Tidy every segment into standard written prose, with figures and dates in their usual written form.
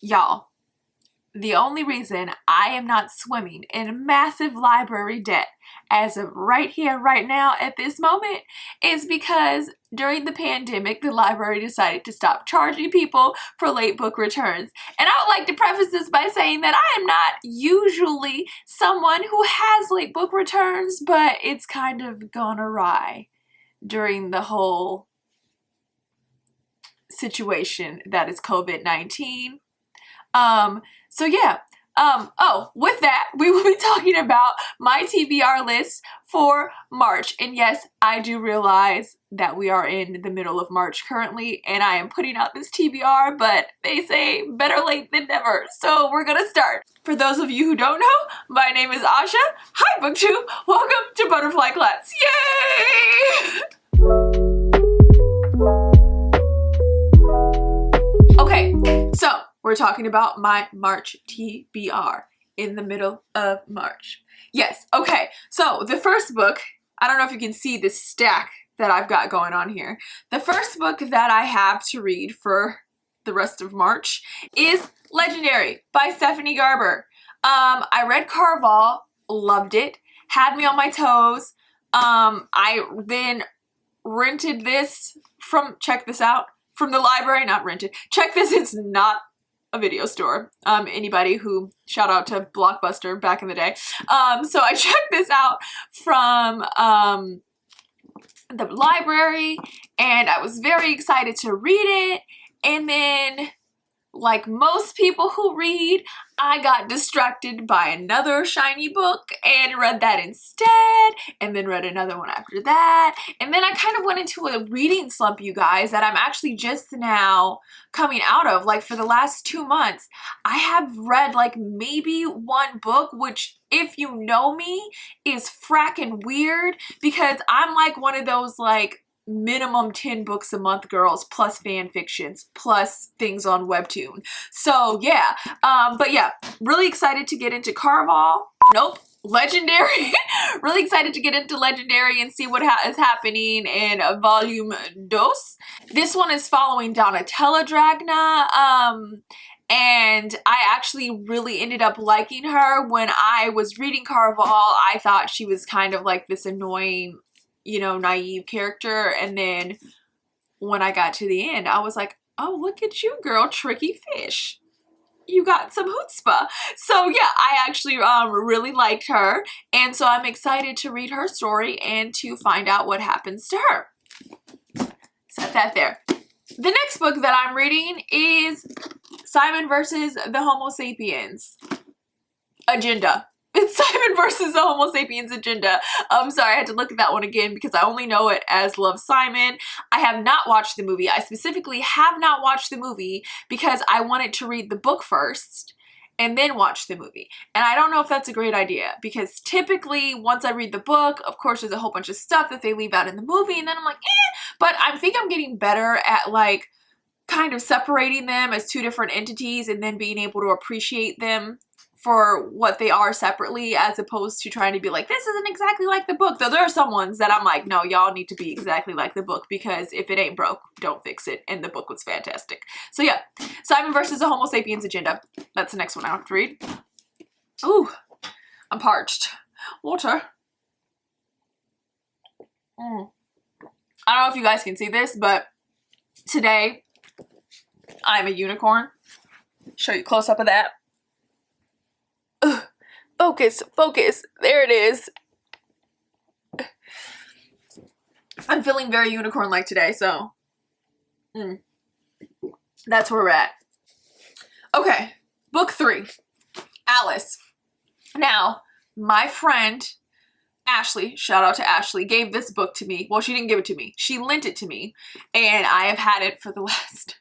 Y'all, the only reason I am not swimming in massive library debt as of right here, right now, at this moment, is because during the pandemic, the library decided to stop charging people for late book returns. And I would like to preface this by saying that I am not usually someone who has late book returns, but it's kind of gone awry during the whole situation that is COVID-19. So yeah, oh, with that, we will be talking about my TBR list for March. And yes, I do realize that we are in the middle of March currently, and I am putting out this TBR, but they say better late than never. So we're gonna start. For those of you who don't know, my name is Asha. Hi, BookTube. Welcome to Butterfly Class. Yay! Okay, so we're talking about my March TBR in the middle of March. Yes, okay, so the first book, I don't know if you can see this stack that I've got going on here. The first book that I have to read for the rest of March is Legendary by Stephanie Garber. I read Caraval, loved it, had me on my toes. I then rented this from, check this out, from the library, not rented. Check this, it's not a video store. Anybody who, shout out to Blockbuster back in the day. So I checked this out from the library, and I was very excited to read it. And then, like most people who read, I got distracted by another shiny book and read that instead, and then read another one after that. And then I kind of went into a reading slump, you guys, that I'm actually just now coming out of. Like for the last 2 months, I have read like maybe one book, which if you know me is fracking weird because I'm like one of those like minimum 10 books a month girls, plus fan fictions, plus things on Webtoon. So yeah, but yeah, really excited to get into Caraval. Nope. Legendary. Really excited to get into Legendary and see what is happening in volume dos. This one is following Donatella Dragna. And I actually really ended up liking her. When I was reading Caraval, I thought she was kind of like this annoying, you know, naive character, and then when I got to the end, I was like, oh, look at you, girl, tricky fish. You got some chutzpah. So yeah, I actually really liked her, and so I'm excited to read her story and to find out what happens to her. Set that there. The next book that I'm reading is Simon versus the Homo Sapiens Agenda. It's Simon versus the Homo Sapiens Agenda. I'm sorry, I had to look at that one again because I only know it as Love, Simon. I have not watched the movie. I specifically have not watched the movie because I wanted to read the book first and then watch the movie. And I don't know if that's a great idea because typically once I read the book, of course there's a whole bunch of stuff that they leave out in the movie, and then I'm like, eh. But I think I'm getting better at like kind of separating them as two different entities and then being able to appreciate them for what they are separately, as opposed to trying to be like, this isn't exactly like the book. Though there are some ones that I'm like, no, y'all need to be exactly like the book, because if it ain't broke, don't fix it. And the book was fantastic. So yeah, Simon versus the Homo Sapiens Agenda. That's the next one I have to read. Ooh, I'm parched. Water. I don't know if you guys can see this, but today I'm a unicorn. Show you a close up of that. Focus, focus. There it is. I'm feeling very unicorn-like today, so that's where we're at. Okay, book 3, Alice. Now, my friend Ashley, shout out to Ashley, gave this book to me. Well, she didn't give it to me. She lent it to me, and I have had it for the last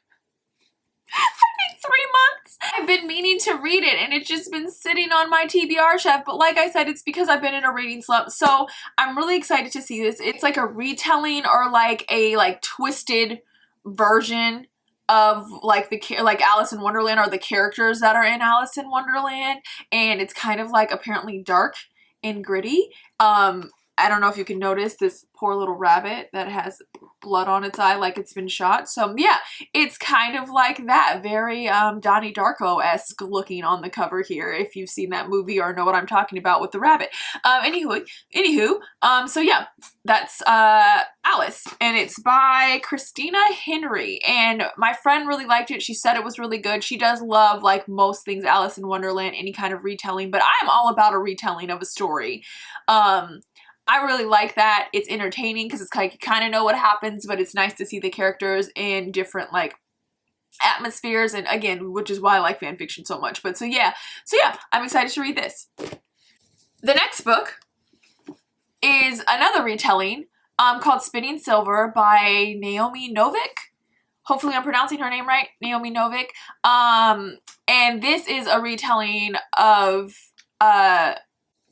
3 months. I've been meaning to read it, and it's just been sitting on my TBR shelf. But like I said, it's because I've been in a reading slump. So I'm really excited to see this. It's like a retelling or like a twisted version of like Alice in Wonderland, or the characters that are in Alice in Wonderland. And it's kind of like apparently dark and gritty. I don't know if you can notice this poor little rabbit that has blood on its eye like it's been shot. So yeah, it's kind of like that, very Donnie Darko-esque looking on the cover here, if you've seen that movie or know what I'm talking about with the rabbit. Anywho, so yeah, that's Alice, and it's by Christina Henry, and my friend really liked it. She said it was really good. She does love, like most things Alice in Wonderland, any kind of retelling, but I'm all about a retelling of a story. I really like that. It's entertaining because it's like you kind of know what happens, but it's nice to see the characters in different like atmospheres, and again, which is why I like fan fiction so much. But so yeah, I'm excited to read this. The next book is another retelling called Spinning Silver by Naomi Novik. Hopefully I'm pronouncing her name right, Naomi Novik. And this is a retelling of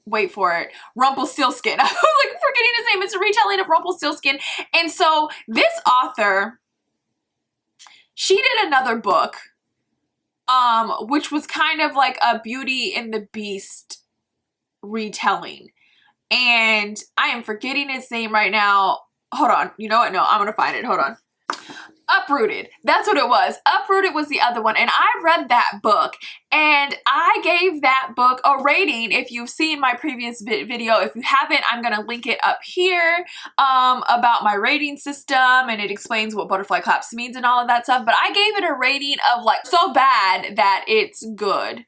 wait for it, Rumpelstiltskin. I was like forgetting his name. It's a retelling of Rumpelstiltskin. And so this author, she did another book, which was kind of like a Beauty and the Beast retelling. And I am forgetting his name right now. Hold on. You know what? No, I'm going to find it. Hold on. Uprooted. That's what it was. Uprooted was the other one. And I read that book and I gave that book a rating. If you've seen my previous video, if you haven't, I'm going to link it up here about my rating system, and it explains what butterfly claps means and all of that stuff. But I gave it a rating of like so bad that it's good.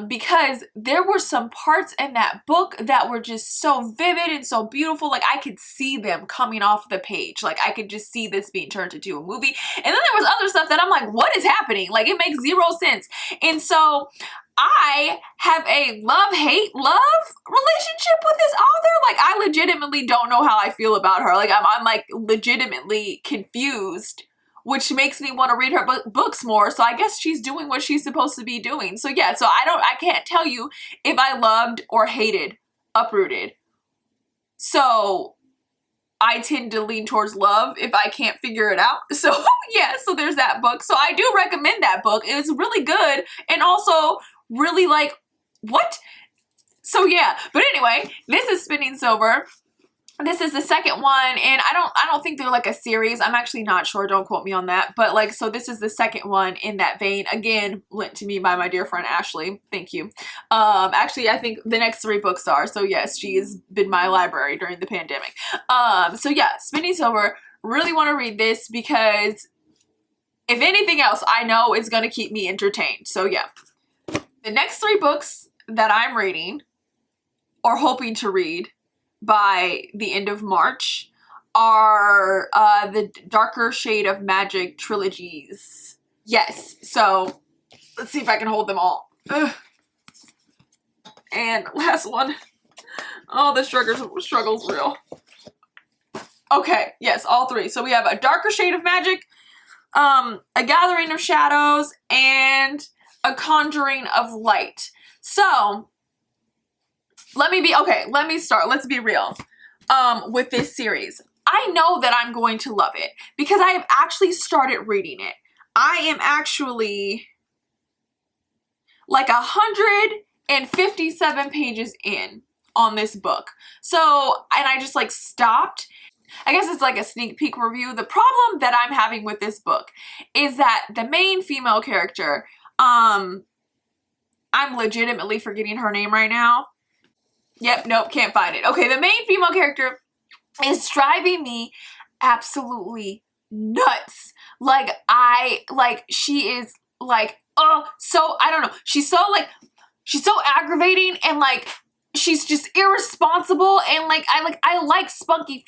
Because there were some parts in that book that were just so vivid and so beautiful. Like I could see them coming off the page. Like I could just see this being turned into a movie. And then there was other stuff that I'm like, what is happening? Like it makes zero sense. And so I have a love-hate relationship with this author. Like I legitimately don't know how I feel about her. Like I'm like legitimately confused, which makes me want to read her books more. So I guess she's doing what she's supposed to be doing. So yeah, so I can't tell you if I loved or hated Uprooted. So I tend to lean towards love if I can't figure it out. So yeah, so there's that book. So I do recommend that book. It's really good and also really like, what? So yeah, but anyway, this is Spinning Silver. This is the second one, and I don't think they're like a series. I'm actually not sure. Don't quote me on that. But like, so this is the second one in that vein. Again, lent to me by my dear friend Ashley. Thank you. Actually, I think the next 3 books are. So yes, she has been my library during the pandemic. So yeah, Spinning Silver. Really want to read this because if anything else, I know it's going to keep me entertained. So yeah. The next 3 books that I'm reading or hoping to read by the end of March are the Darker Shade of Magic trilogies. Yes, so let's see if I can hold them all. Ugh. And last one. Oh, the struggle's real. Okay, yes, all 3. So we have A Darker Shade of Magic, A Gathering of Shadows, and A Conjuring of Light. So let me start. Let's be real with this series. I know that I'm going to love it because I have actually started reading it. I am actually like 157 pages in on this book. So, and I just like stopped. I guess it's like a sneak peek review. The problem that I'm having with this book is that the main female character, I'm legitimately forgetting her name right now. Yep, nope, can't find it. Okay, the main female character is driving me absolutely nuts. Like, she is like, oh, so, I don't know. She's so aggravating and like, she's just irresponsible, and like I like spunky,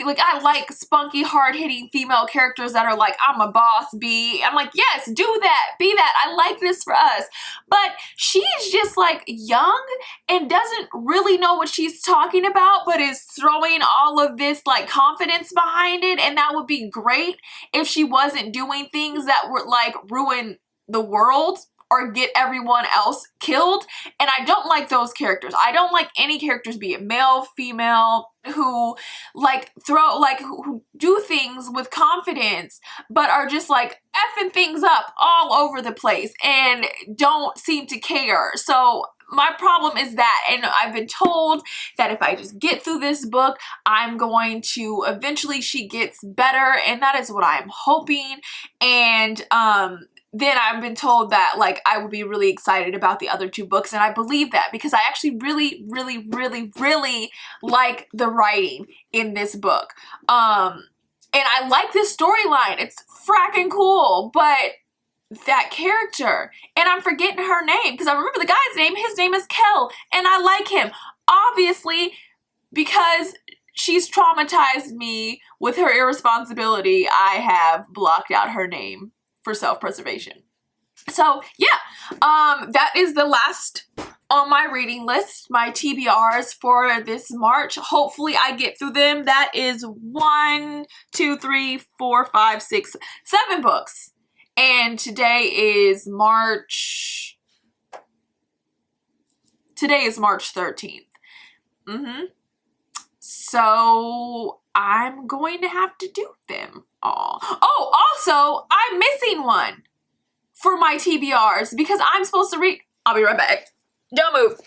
hard-hitting female characters that are like, I'm a boss bee. I'm like, yes, do that, be that. I like this for us. But she's just like young and doesn't really know what she's talking about, but is throwing all of this like confidence behind it, and that would be great if she wasn't doing things that would like ruin the world or get everyone else killed. And I don't like those characters. I don't like any characters, be it male, female, who like who do things with confidence, but are just like effing things up all over the place and don't seem to care. So my problem is that, and I've been told that if I just get through this book, I'm going to eventually she gets better, and that is what I'm hoping. And then I've been told that like I would be really excited about the other two books, and I believe that because I actually really like the writing in this book. And I like this storyline. It's fracking cool, but that character, and I'm forgetting her name because I remember the guy's name. His name is Kel, and I like him. Obviously, because she's traumatized me with her irresponsibility, I have blocked out her name for self-preservation. So yeah, that is the last on my reading list, my TBRs for this March. Hopefully I get through them. That is 1, 2, 3, 4, 5, 6, 7 books. And today is March 13th. So I'm going to have to do them all. Oh, also, I'm missing one for my TBRs because I'm supposed to read. I'll be right back. Don't move.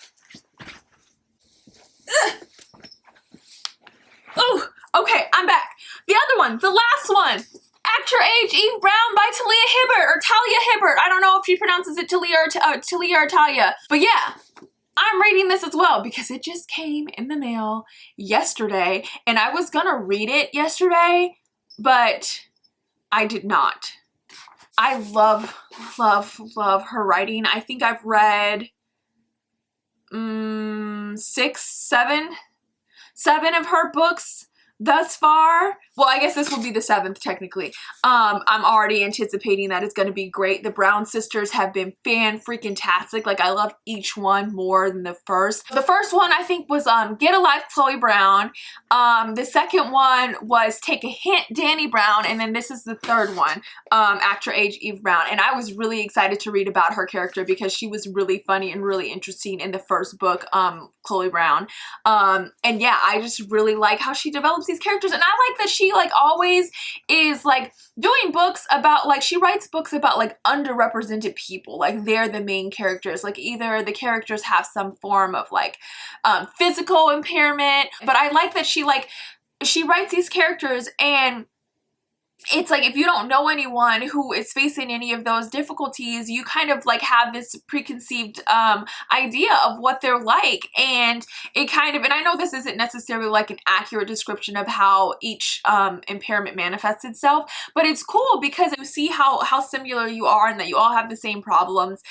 Oh, okay, I'm back. The other one, the last one. Act Your Age, Eve Brown by Talia Hibbert, or Talia Hibbert. I don't know if she pronounces it Talia or Talia. But yeah, I'm reading this as well because it just came in the mail yesterday. And I was gonna read it yesterday, but I did not. I love her writing. I think I've read 7 of her books thus far. Well, I guess this will be the 7th technically. I'm already anticipating that it's going to be great. The Brown sisters have been fan-freaking-tastic. Like, I love each one more than the first. The first one, I think, was Get a Life, Chloe Brown. The second one was Take a Hint, Danny Brown. And then this is the third one, Act Your Age, Eve Brown. And I was really excited to read about her character because she was really funny and really interesting in the first book, Chloe Brown. And yeah, I just really like how she develops these characters. And I like that she like always is like doing books about like, she writes books about like underrepresented people. Like they're the main characters. Like either the characters have some form of like physical impairment, but I like that she writes these characters and it's like if you don't know anyone who is facing any of those difficulties, you kind of like have this preconceived idea of what they're like, and it kind of, and I know this isn't necessarily like an accurate description of how each impairment manifests itself, but it's cool because you see how similar you are and that you all have the same problems.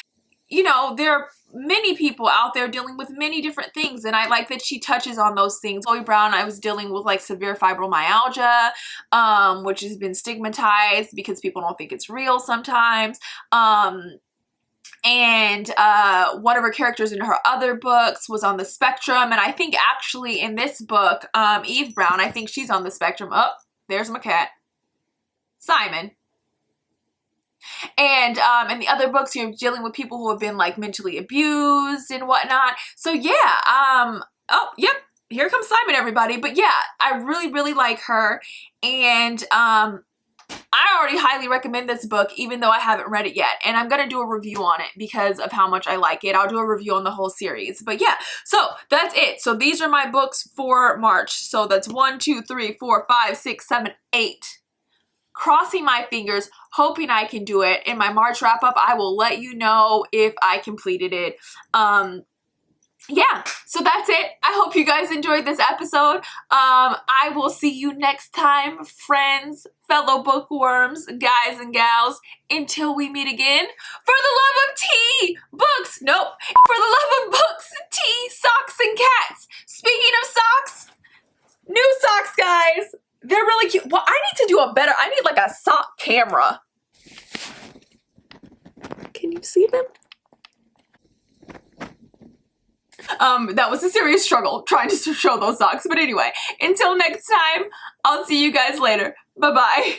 You know, there are many people out there dealing with many different things, and I like that she touches on those things. Chloe Brown, I was dealing with like severe fibromyalgia, which has been stigmatized because people don't think it's real sometimes. And one of her characters in her other books was on the spectrum, and I think actually in this book, Eve Brown, I think she's on the spectrum. Oh, there's my cat, Simon. And in the other books, you're dealing with people who have been like mentally abused and whatnot. So yeah, oh, yep, here comes Simon, everybody. But yeah, I really like her. And I already highly recommend this book, even though I haven't read it yet. And I'm going to do a review on it because of how much I like it. I'll do a review on the whole series. But yeah, so that's it. So these are my books for March. So that's 1, 2, 3, 4, 5, 6, 7, 8. Crossing my fingers, hoping I can do it. In my March wrap up, I will let you know if I completed it. Yeah, so that's it. I hope you guys enjoyed this episode. I will see you next time, friends, fellow bookworms, guys and gals, until we meet again. For the love of tea, books, nope, for the love of books, tea, socks, and cats. Speaking of socks, new socks, guys. They're really cute. Well, I need to do a better, I need like a sock camera. Can you see them? That was a serious struggle trying to show those socks. But anyway, until next time, I'll see you guys later. Bye-bye.